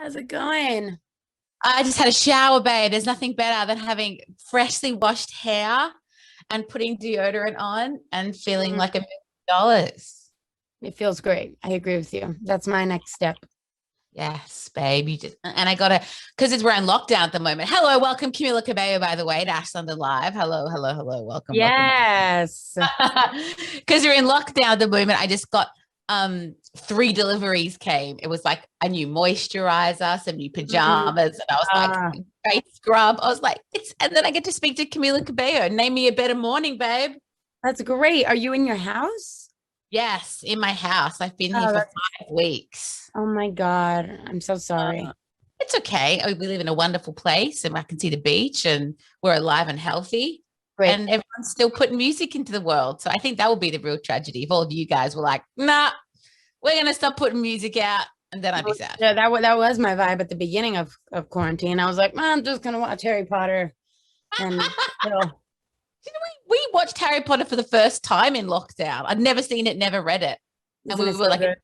How's it going? I just had a shower, babe. There's nothing better than having freshly washed hair and putting deodorant on and feeling Mm, like $1 million. It feels great. I agree with you. That's my next step. Yes, babe. You just and I gotta because we're in lockdown at the moment. Hello, welcome, Camila Cabello, by the way, to Ash London Live. Hello, hello, hello. Welcome, welcome. Yes. Because we're in lockdown at the moment. I just got three deliveries came. It was like a new moisturizer, some new Mm, pajamas, and I was like, ah, face scrub. I was like, it's and then I get to speak to Camila Cabello. Name me a better morning, babe. that's great. Are you in your house? Yes, in my house. I've been here Oh, for that's, 5 weeks. oh my God. I'm so Uh, sorry. it's okay. We live in a wonderful place and I can see the beach and we're alive and healthy. Great. And everyone's still putting music into the world. So I think that would be the real tragedy if all of you guys were like, nah, we're going to stop putting music out. And then I'd be sad. Yeah, that was my vibe at the beginning of quarantine. I was like, "Man, I'm just gonna watch Harry Potter and chill." We watched Harry Potter for the first time in lockdown. I'd never seen it, never read it. And Isn't we it were so like, good?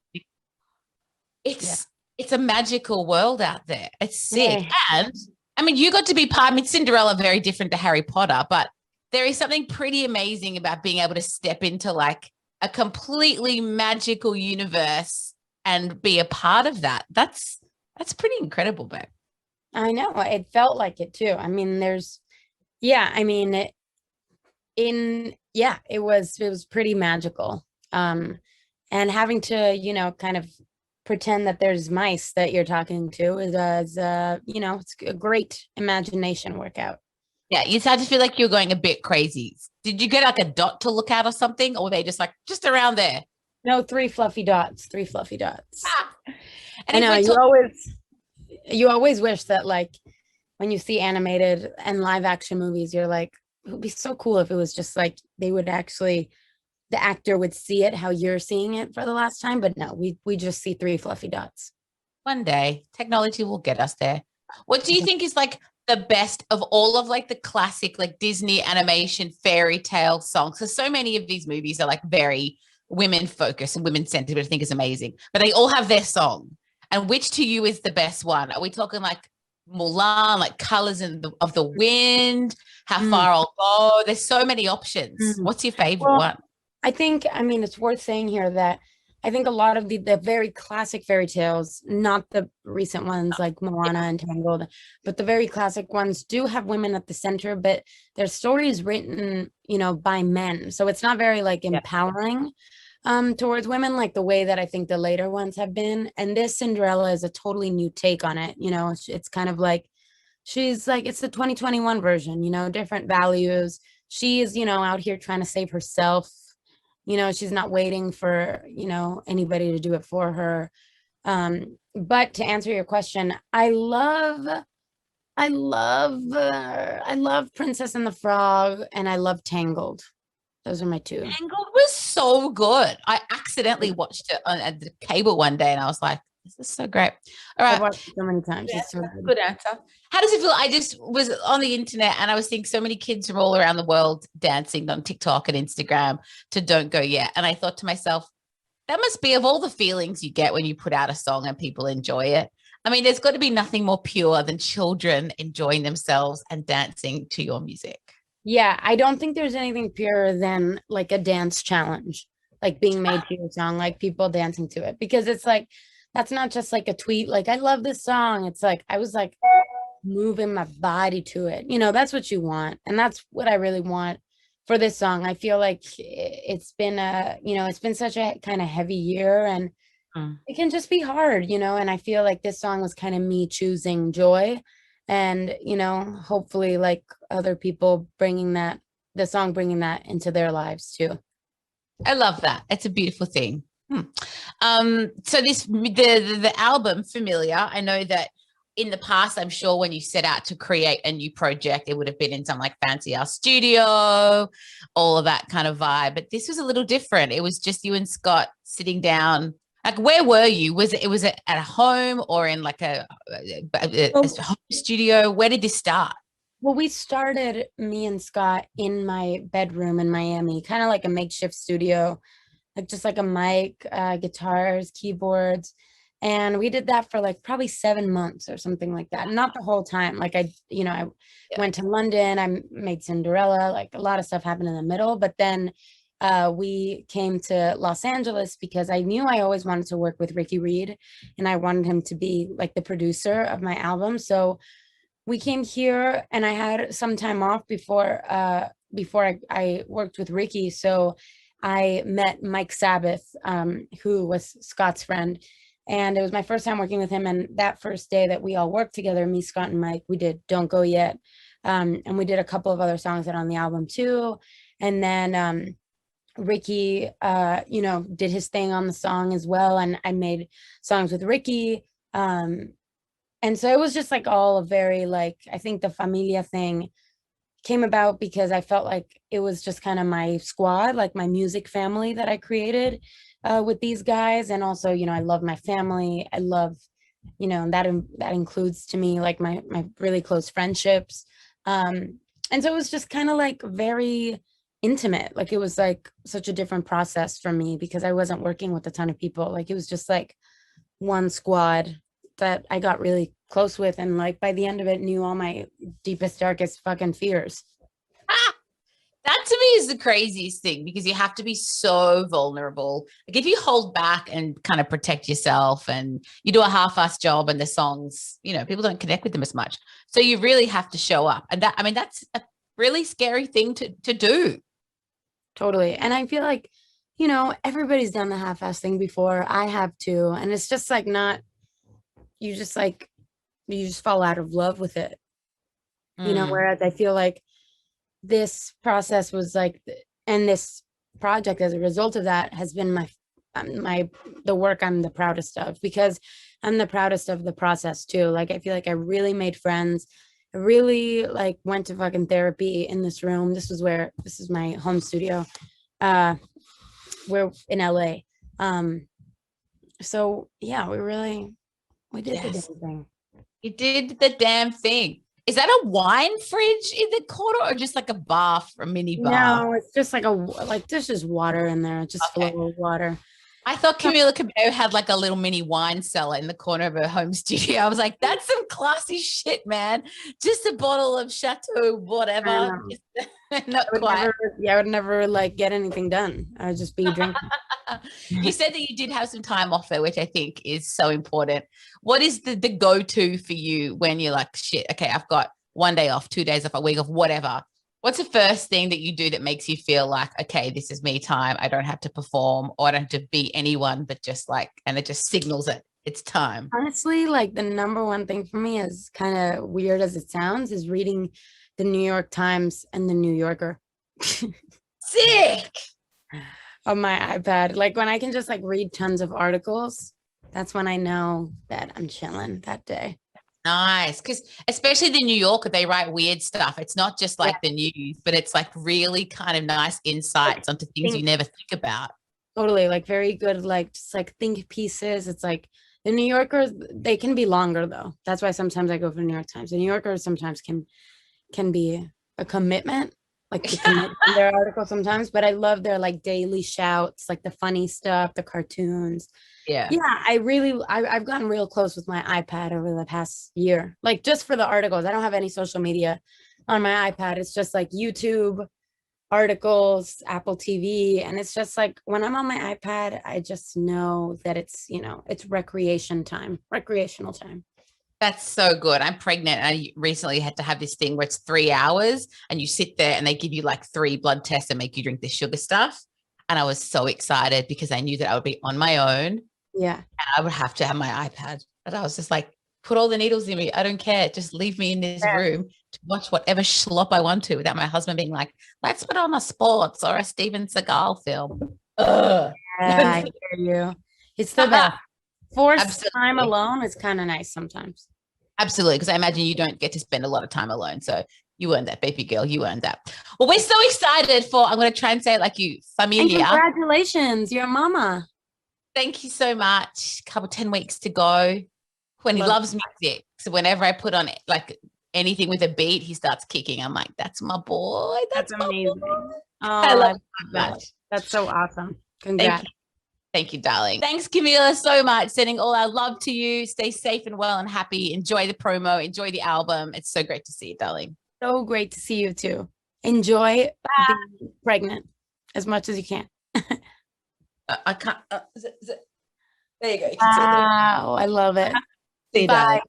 Yeah. it's a magical world out there. It's sick. Yeah. And I mean, you got to be part, I mean, Cinderella, very different to Harry Potter, but there is something pretty amazing about being able to step into like a completely magical universe and be a part of that. That's pretty incredible, babe. I know. It felt like it too. I mean, yeah, I mean, it was pretty magical. And having to, kind of pretend that there's mice that you're talking to is it's a great imagination workout. Yeah, you started to feel like you're going a bit crazy. Did you get like a dot to look at or something? Or were they just like just around there? No, three fluffy dots. Ah. And I if know we're talking, you always wish that, like, when you see animated and live action movies, you're like, it would be so cool if it was just like they would actually the actor would see it how you're seeing it for the last time. But no, we just see three fluffy dots. one day technology will get us there. What do you think is like the best of all of like the classic like Disney animation fairy tale songs? Because so many of these movies are like very women focused and women centered, which I think is amazing. But they all have their song. And which to you is the best one? Are we talking like Mulan, like Colors of the Wind? How Mm, far I'll go? There's so many options. mm. What's your favorite Well, one? I mean, it's worth saying here that I think a lot of the very classic fairy tales, not the recent ones like Moana and Tangled, but the very classic ones do have women at the center, but their stories written, by men. So it's not very like Yeah. empowering towards women like the way that I think the later ones have been. And this Cinderella is a totally new take on it. It's kind of like she's like it's the 2021 version, different values. She is, out here trying to save herself. She's not waiting for, anybody to do it for her. But to answer your question, I love Princess and the Frog, and I love Tangled. Those are my two. Tangled was so good. I accidentally watched it on at the cable one day and I was like, this is so great. All I've right. watched it so many times. Good It's so answer. good. Good answer. How does it feel? I just was on the internet and I was seeing so many kids from all around the world dancing on TikTok and Instagram to Don't Go Yet. And I thought to myself, that must be of all the feelings you get when you put out a song and people enjoy it. I mean, there's got to be nothing more pure than children enjoying themselves and dancing to your music. Yeah, I don't think there's anything purer than like a dance challenge, like being made to your song, like people dancing to it, because it's like that's not just like a tweet, like I love this song. It's like I was like moving my body to it. That's what you want, and that's what I really want for this song. I feel like it's been such a kind of heavy year, and Mm. it can just be hard, and I feel like this song was kind of me choosing joy, and hopefully like other people bringing that the song bringing that into their lives too. I love that. It's a beautiful thing. Hmm. So the album Familia. I know that in the past, I'm sure when you set out to create a new project, it would have been in some like fancy house studio, all of that kind of vibe. But this was a little different. It was just you and Scott sitting down. Like, where were you? Was it at home or in like a home studio? Where did this start? Well, we started, me and Scott, in my bedroom in Miami, kind of like a makeshift studio, like just like a mic, guitars, keyboards. And we did that for like probably 7 months or something like that. Not the whole time. Like I, I went to London, I made Cinderella, like a lot of stuff happened in the middle. But then we came to Los Angeles because I knew I always wanted to work with Ricky Reed and I wanted him to be like the producer of my album. So we came here and I had some time off before I worked with Ricky. So I met Mike Sabbath, who was Scott's friend. And it was my first time working with him. And that first day that we all worked together, me, Scott, and Mike, we did Don't Go Yet. And we did a couple of other songs that are on the album too. And then Ricky, did his thing on the song as well. And I made songs with Ricky. And so it was just like all a very like, I think the Familia thing came about because I felt like it was just kind of my squad, like my music family that I created with these guys. And also, I love my family. I love, that includes to me like my really close friendships. And so it was just kind of like very intimate. Like it was like such a different process for me because I wasn't working with a ton of people. Like it was just like one squad that I got really close with, and like by the end of it knew all my deepest, darkest fucking fears. That to me is the craziest thing because you have to be so vulnerable. Like if you hold back and kind of protect yourself and you do a half-assed job and the songs, people don't connect with them as much. So you really have to show up. And that's a really scary thing to do. Totally. And I feel like, everybody's done the half-assed thing before. I have too. And it's just like you just fall out of love with it. Whereas I feel like this process was like, and this project as a result of that has been the work I'm the proudest of, because I'm the proudest of the process too. Like I feel like I really made friends. I really like went to fucking therapy in this room. This is my home studio. We're in LA. So yeah, we did the damn thing. You did the damn thing. Is that a wine fridge in the corner or just like a mini bar? No, it's just like there's just water in there. It's just full of water. I thought Camila Cabello had like a little mini wine cellar in the corner of her home studio. I was like, that's some classy shit, man. Just a bottle of Chateau, whatever. Not quite. I would never like get anything done. I would just be drinking. You said that you did have some time off though, which I think is so important. What is the go-to for you when you're like, shit, okay, I've got 1 day off, 2 days off, a week off, whatever. What's the first thing that you do that makes you feel like, okay, this is me time. I don't have to perform or I don't have to be anyone, but just like, and it just signals it. It's time. Honestly, like the number one thing for me, is kind of weird as it sounds, is reading the New York Times and the New Yorker. Sick. On my iPad. Like when I can just like read tons of articles, that's when I know that I'm chilling that day. Nice. Because especially the New Yorker, they write weird stuff. It's not just like the news, but it's like really kind of nice insights onto things you never think about. Totally. Like very good, like just like think pieces. It's like the New Yorkers, they can be longer though. That's why sometimes I go for the New York Times. The New Yorker sometimes can be a commitment, like to commit to their article sometimes, but I love their like daily shouts, like the funny stuff, the cartoons. Yeah. I've gotten real close with my iPad over the past year, like just for the articles. I don't have any social media on my iPad. It's just like YouTube, articles, Apple TV. And it's just like when I'm on my iPad, I just know that it's, it's recreational time. That's so good. I'm pregnant and I recently had to have this thing where it's 3 hours and you sit there and they give you like 3 blood tests and make you drink the sugar stuff. And I was so excited because I knew that I would be on my own. Yeah. And I would have to have my iPad. And I was just like, put all the needles in me. I don't care. Just leave me in this room to watch whatever schlop I want to without my husband being like, let's put on a sports or a Steven Seagal film. Ugh. Yeah, I hear you. It's the best. Forced time alone is kind of nice sometimes. Absolutely. Because I imagine you don't get to spend a lot of time alone. So you earned that, baby girl. You earned that. Well, we're so excited for, I'm going to try and say it like you, Familia. And congratulations, you're a mama. Thank you so much. 10 weeks to go. When he loves music. So whenever I put on like anything with a beat, he starts kicking. I'm like, that's my boy. That's amazing. Boy. Oh, I love that. That's so awesome. Congrats. Thank you, darling. Thanks, Camila, so much. Sending all our love to you. Stay safe and well and happy. Enjoy the promo. Enjoy the album. It's so great to see you, darling. So great to see you too. Enjoy being pregnant as much as you can. I can't. There you go. You can see it there. Wow, I love it. See you, Bye. darling.